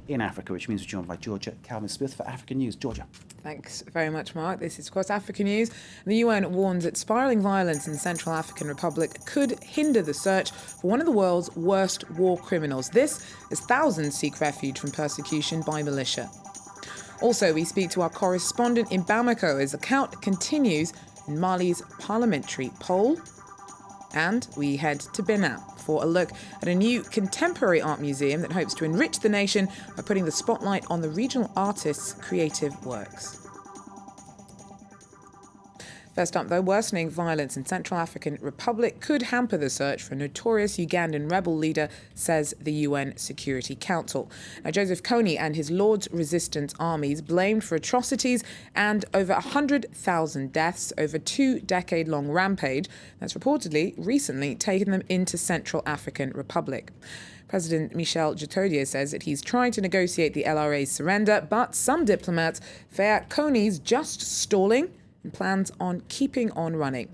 in Africa, which means we're joined by Georgia Calvin-Smith for African News. Georgia. Thanks very much, Mark. This is, of course, African News. The UN warns that spiralling violence in Central African Republic could hinder the search for one of the world's worst war criminals. This as thousands seek refuge from persecution by militia. Also, we speak to our correspondent in Bamako as the count continues in Mali's parliamentary poll. And we head to Benin for a look at a new contemporary art museum that hopes to enrich the nation by putting the spotlight on the regional artists' creative works. First up, though, worsening violence in Central African Republic could hamper the search for a notorious Ugandan rebel leader, says the UN Security Council. Now, Joseph Kony and his Lord's Resistance armies blamed for atrocities and over 100,000 deaths over a 2-decade-long rampage that's reportedly recently taken them into Central African Republic. President Michel Djotodia says that he's trying to negotiate the LRA's surrender, but some diplomats fear Kony's just stalling and plans on keeping on running.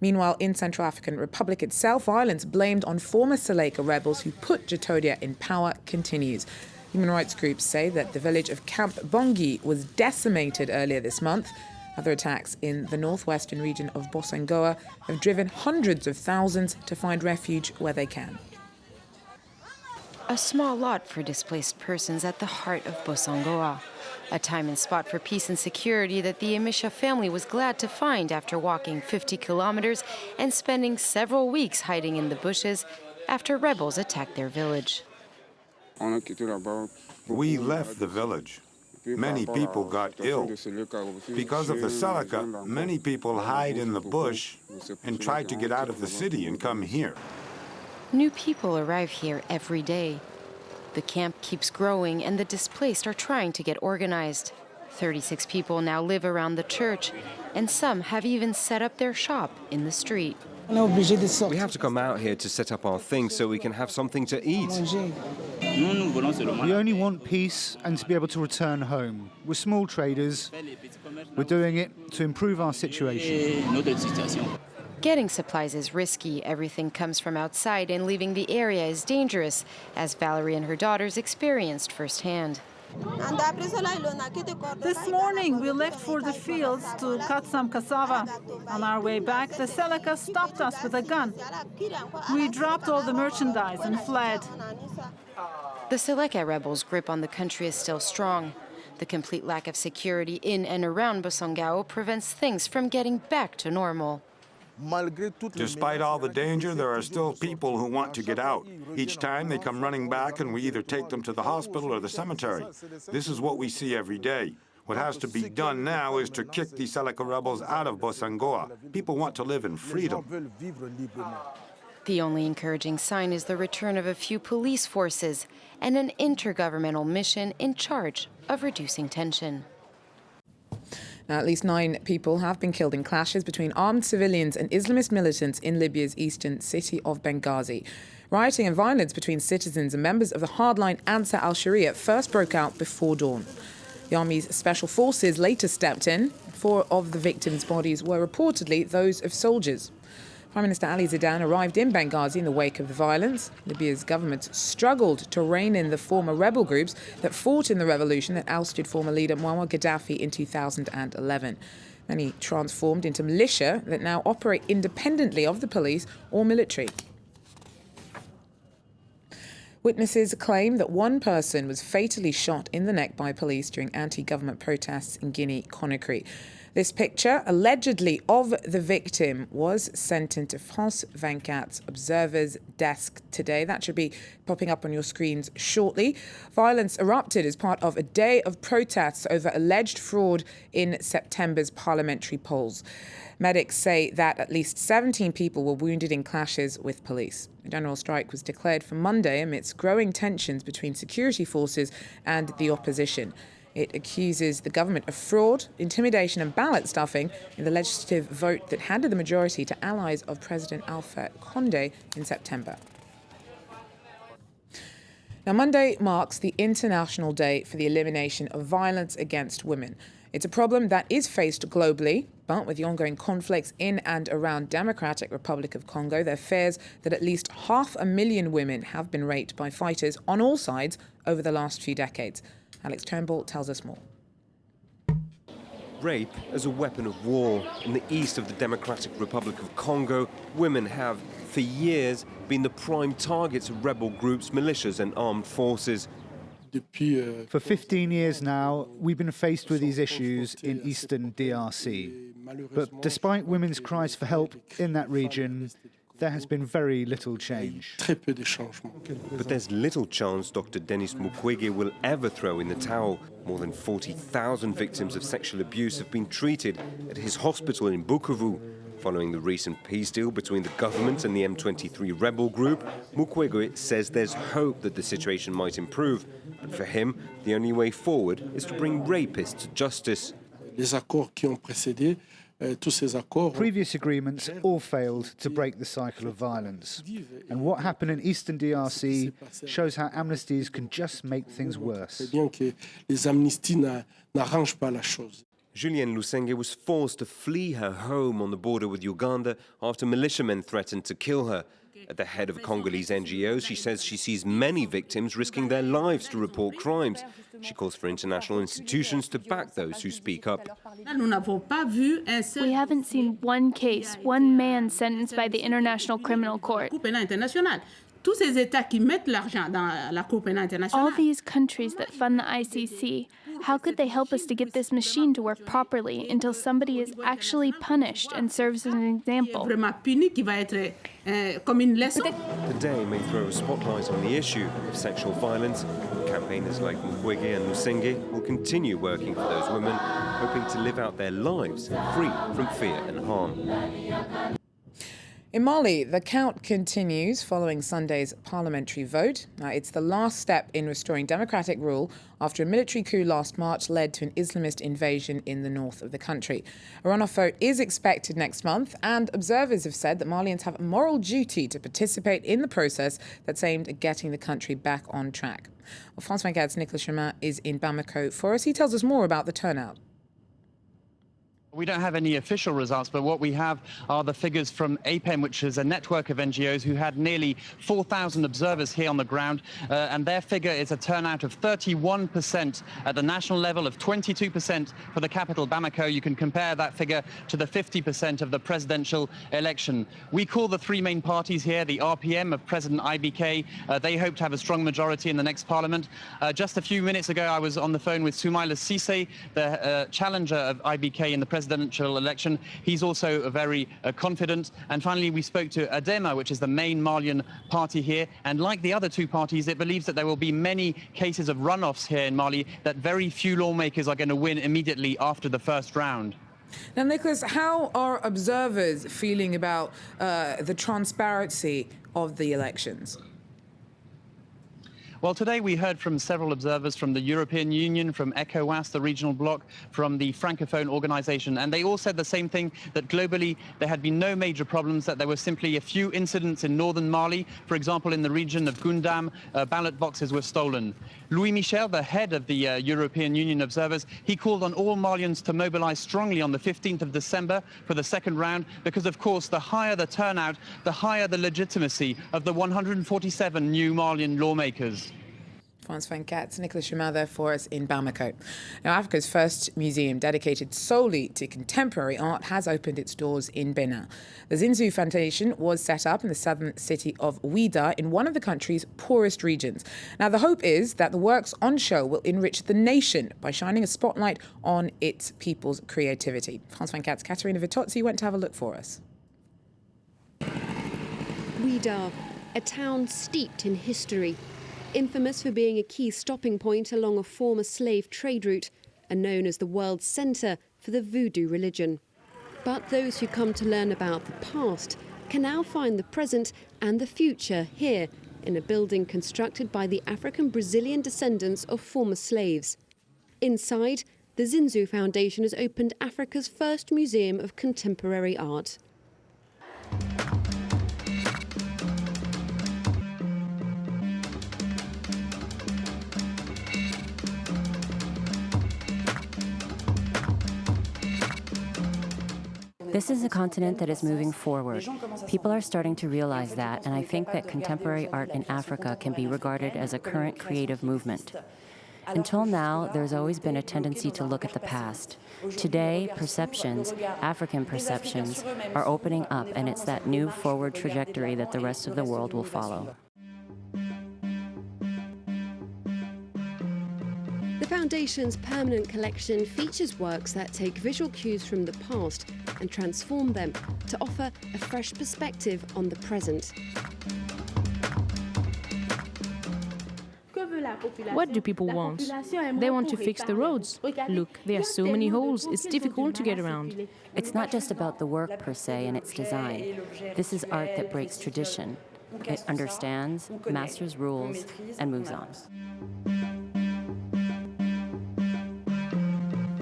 Meanwhile, in Central African Republic itself, violence blamed on former Seleka rebels who put Djotodia in power continues. Human rights groups say that the village of Camp Bongi was decimated earlier this month. Other attacks in the northwestern region of Bosangoa have driven hundreds of thousands to find refuge where they can. A small lot for displaced persons at the heart of Bosangoa. A time and spot for peace and security that the Amisha family was glad to find after walking 50 kilometers and spending several weeks hiding in the bushes after rebels attacked their village. We left the village. Many people got ill. Because of the Seleka, many people hide in the bush and try to get out of the city and come here. New people arrive here every day. The camp keeps growing and the displaced are trying to get organized. 36 people now live around the church, and some have even set up their shop in the street. We have to come out here to set up our things so we can have something to eat. We only want peace and to be able to return home. We're small traders. We're doing it to improve our situation. Getting supplies is risky. Everything comes from outside, and leaving the area is dangerous, as Valerie and her daughters experienced firsthand. This morning, we left for the fields to cut some cassava. On our way back, the Seleka stopped us with a gun. We dropped all the merchandise and fled. The Seleka rebels' grip on the country is still strong. The complete lack of security in and around Bosongao prevents things from getting back to normal. Despite all the danger, there are still people who want to get out. Each time they come running back and we either take them to the hospital or the cemetery. This is what we see every day. What has to be done now is to kick the Seleka rebels out of Bosangoa. People want to live in freedom. The only encouraging sign is the return of a few police forces and an intergovernmental mission in charge of reducing tension. Now, at least 9 people have been killed in clashes between armed civilians and Islamist militants in Libya's eastern city of Benghazi. Rioting and violence between citizens and members of the hardline Ansar al-Sharia first broke out before dawn. The army's special forces later stepped in. 4 of the victims' bodies were reportedly those of soldiers. Prime Minister Ali Zidane arrived in Benghazi in the wake of the violence. Libya's government struggled to rein in the former rebel groups that fought in the revolution that ousted former leader Muammar Gaddafi in 2011. Many transformed into militia that now operate independently of the police or military. Witnesses claim that one person was fatally shot in the neck by police during anti-government protests in Guinea-Conakry. This picture, allegedly of the victim, was sent into France 24's Observer's desk today. That should be popping up on your screens shortly. Violence erupted as part of a day of protests over alleged fraud in September's parliamentary polls. Medics say that at least 17 people were wounded in clashes with police. A general strike was declared for Monday amidst growing tensions between security forces and the opposition. It accuses the government of fraud, intimidation and ballot stuffing in the legislative vote that handed the majority to allies of President Alpha Condé in September. Now, Monday marks the International Day for the Elimination of Violence Against Women. It's a problem that is faced globally, but with the ongoing conflicts in and around Democratic Republic of Congo, there are fears that at least 500,000 women have been raped by fighters on all sides over the last few decades. Alex Turnbull tells us more. Rape as a weapon of war. In the east of the Democratic Republic of Congo, women have, for years, been the prime targets of rebel groups, militias and armed forces. For 15 years now, we've been faced with these issues in eastern DRC. But despite women's cries for help in that region, there has been very little change. But there's little chance Dr. Denis Mukwege will ever throw in the towel. More than 40,000 victims of sexual abuse have been treated at his hospital in Bukavu. Following the recent peace deal between the government and the M23 rebel group, Mukwege says there's hope that the situation might improve. But for him, the only way forward is to bring rapists to justice. Previous agreements all failed to break the cycle of violence. And what happened in eastern DRC shows how amnesties can just make things worse. Julienne Lusenge was forced to flee her home on the border with Uganda after militiamen threatened to kill her. At the head of Congolese NGOs, she says she sees many victims risking their lives to report crimes. She calls for international institutions to back those who speak up. We haven't seen one case, one man sentenced by the International Criminal Court. All these countries that fund the ICC, how could they help us to get this machine to work properly until somebody is actually punished and serves as an example? The day may throw a spotlight on the issue of sexual violence. Campaigners like Mukwege and Lusenge will continue working for those women, hoping to live out their lives free from fear and harm. In Mali, the count continues following Sunday's parliamentary vote. Now, it's the last step in restoring democratic rule after a military coup last March led to an Islamist invasion in the north of the country. A runoff vote is expected next month, and observers have said that Malians have a moral duty to participate in the process that's aimed at getting the country back on track. Well, France 24's Nicolas Chemin is in Bamako for us. He tells us more about the turnout. We don't have any official results, but what we have are the figures from APEM, which is a network of NGOs who had nearly 4,000 observers here on the ground, and their figure is a turnout of 31% at the national level, of 22% for the capital, Bamako. You can compare that figure to the 50% of the presidential election. We call the three main parties here the RPM of President IBK. They hope to have a strong majority in the next parliament. Just a few minutes ago, I was on the phone with Soumaïla Cissé, the challenger of IBK in the presidential election. He's also very confident. And finally, we spoke to Adema, which is the main Malian party here. And like the other two parties, it believes that there will be many cases of runoffs here in Mali, that very few lawmakers are going to win immediately after the first round. Now, Nicholas, how are observers feeling about the transparency of the elections? Well, today we heard from several observers from the European Union, from ECOWAS, the regional bloc, from the Francophone organization, and they all said the same thing, that globally there had been no major problems, that there were simply a few incidents in northern Mali. For example, in the region of Gundam, ballot boxes were stolen. Louis Michel, the head of the European Union observers, he called on all Malians to mobilize strongly on the 15th of December for the second round, because, of course, the higher the turnout, the higher the legitimacy of the 147 new Malian lawmakers. France 24's Nicolas Chemin there for us in Bamako. Now, Africa's first museum dedicated solely to contemporary art has opened its doors in Benin. The Zinzu Foundation was set up in the southern city of Ouida in one of the country's poorest regions. Now, the hope is that the works on show will enrich the nation by shining a spotlight on its people's creativity. France 24's Caterina Vitozzi went to have a look for us. Ouida, a town steeped in history, infamous for being a key stopping point along a former slave trade route and known as the world's centre for the voodoo religion. But those who come to learn about the past can now find the present and the future here in a building constructed by the African-Brazilian descendants of former slaves. Inside, the Zinzu Foundation has opened Africa's first museum of contemporary art. This is a continent that is moving forward. People are starting to realize that, and I think that contemporary art in Africa can be regarded as a current creative movement. Until now, there's always been a tendency to look at the past. Today, perceptions, African perceptions, are opening up, and it's that new forward trajectory that the rest of the world will follow. The Foundation's permanent collection features works that take visual cues from the past and transform them to offer a fresh perspective on the present. What do people want? They want to fix the roads. Look, there are so many holes, it's difficult to get around. It's not just about the work per se and its design. This is art that breaks tradition. It understands, masters rules, and moves on.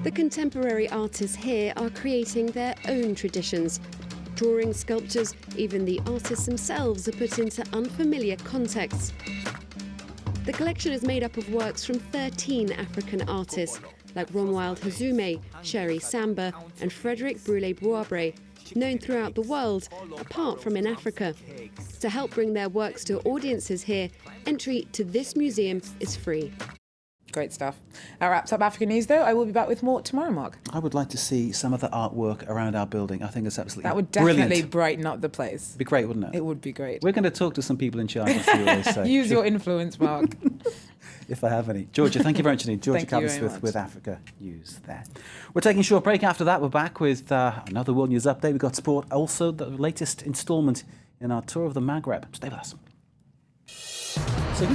The contemporary artists here are creating their own traditions. Drawing, sculptures, even the artists themselves are put into unfamiliar contexts. The collection is made up of works from 13 African artists, like Romuald Hazume, Sherry Samba, and Frederic Brûlé-Boisbré, known throughout the world, apart from in Africa. To help bring their works to audiences here, entry to this museum is free. Great stuff. That wraps up African News, though. I will be back with more tomorrow, Mark. I would like to see some of the artwork around our building. I think it's absolutely That would definitely brilliant. brighten up the place. It'd be great, wouldn't it? It would be great. We're going to talk to some people in charge, as you always say. Use your influence, Mark. If I have any. Georgia, thank you very much indeed. Georgia Calvin-Smith with Africa News there. We're taking a short break. After that, we're back with another World News update. We've got sport, also the latest instalment in our tour of the Maghreb. Stay with us. So,